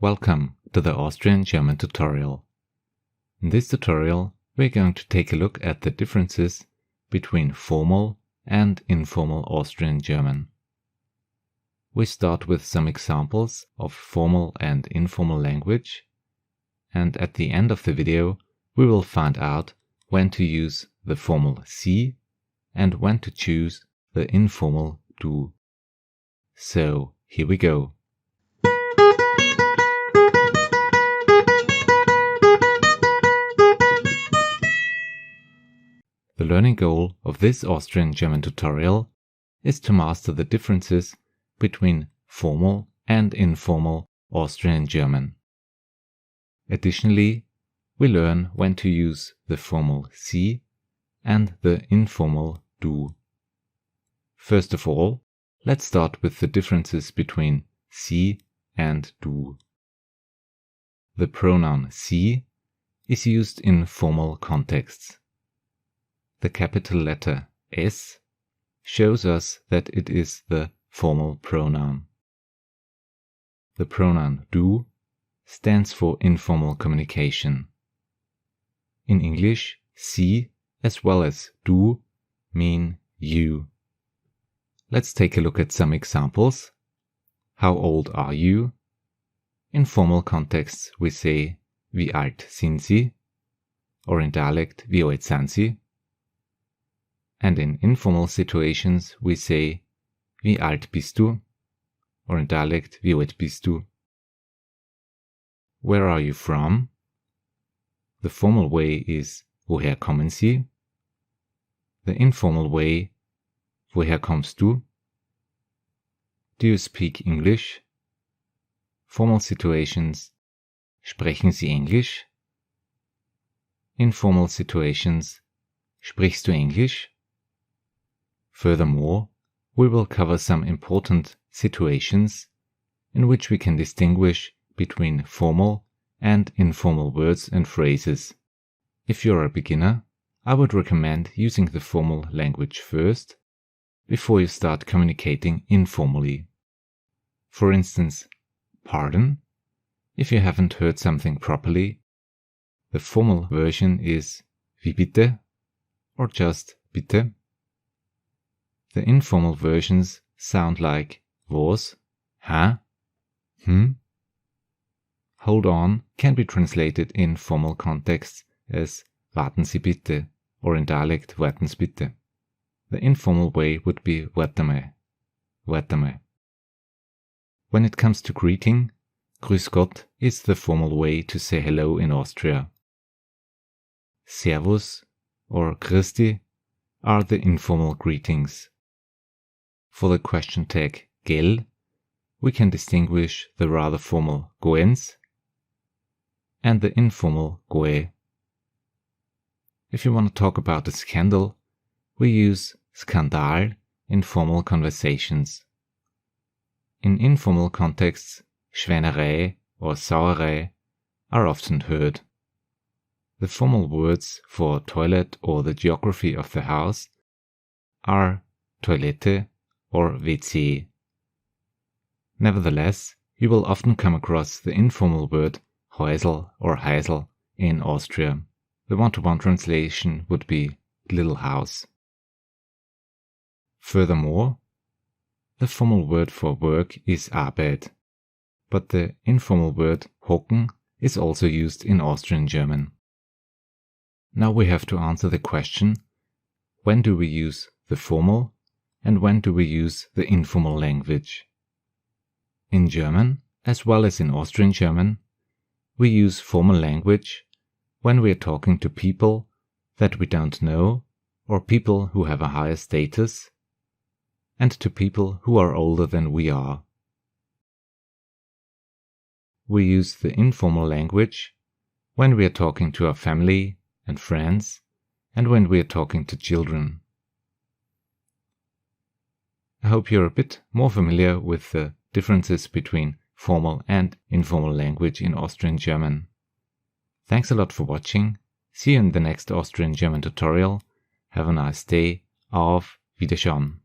Welcome to the Austrian German tutorial. In this tutorial, we're going to take a look at the differences between formal and informal Austrian German. We start with some examples of formal and informal language, and at the end of the video, we will find out when to use the formal Sie and when to choose the informal Du. So, here we go. The learning goal of this Austrian German tutorial is to master the differences between formal and informal Austrian German. Additionally, we learn when to use the formal Sie and the informal Du. First of all, let's start with the differences between Sie and Du. The pronoun Sie is used in formal contexts. The capital letter S shows us that it is the formal pronoun. The pronoun Du stands for informal communication. In English, Sie as well as Du mean you. Let's take a look at some examples. How old are you? In formal contexts we say Wie alt sind Sie? Or in dialect Wie alt sind Sie? And in informal situations we say Wie alt bist du? Or in dialect Wie alt bist du? Where are you from? The formal way is Woher kommen Sie? The informal way Woher kommst du? Do you speak English? Formal situations Sprechen Sie Englisch? Informal situations Sprichst du Englisch? Furthermore, we will cover some important situations in which we can distinguish between formal and informal words and phrases. If you're a beginner, I would recommend using the formal language first before you start communicating informally. For instance, pardon, if you haven't heard something properly. The formal version is Wie bitte or just bitte. The informal versions sound like was, huh, Hold on can be translated in formal contexts as Warten Sie bitte or in dialect Warten Sie bitte. The informal way would be Warte mal, warte mal. When it comes to greeting, Grüß Gott is the formal way to say hello in Austria. Servus or Christi are the informal greetings. For the question tag gell, we can distinguish the rather formal goens and the informal goe. If you want to talk about a scandal, we use Skandal in formal conversations. In informal contexts, Schweinerei or Sauerei are often heard. The formal words for toilet or the geography of the house are Toilette or WC. Nevertheless, you will often come across the informal word Häusl or Heisel in Austria. The one-to-one translation would be little house. Furthermore, the formal word for work is Arbeit, but the informal word hocken is also used in Austrian German. Now we have to answer the question, when do we use the formal and when do we use the informal language? In German, as well as in Austrian German, we use formal language when we are talking to people that we don't know or people who have a higher status, and to people who are older than we are. We use the informal language when we are talking to our family and friends and when we are talking to children. I hope you're a bit more familiar with the differences between formal and informal language in Austrian German. Thanks a lot for watching. See you in the next Austrian German tutorial. Have a nice day. Auf Wiedersehen.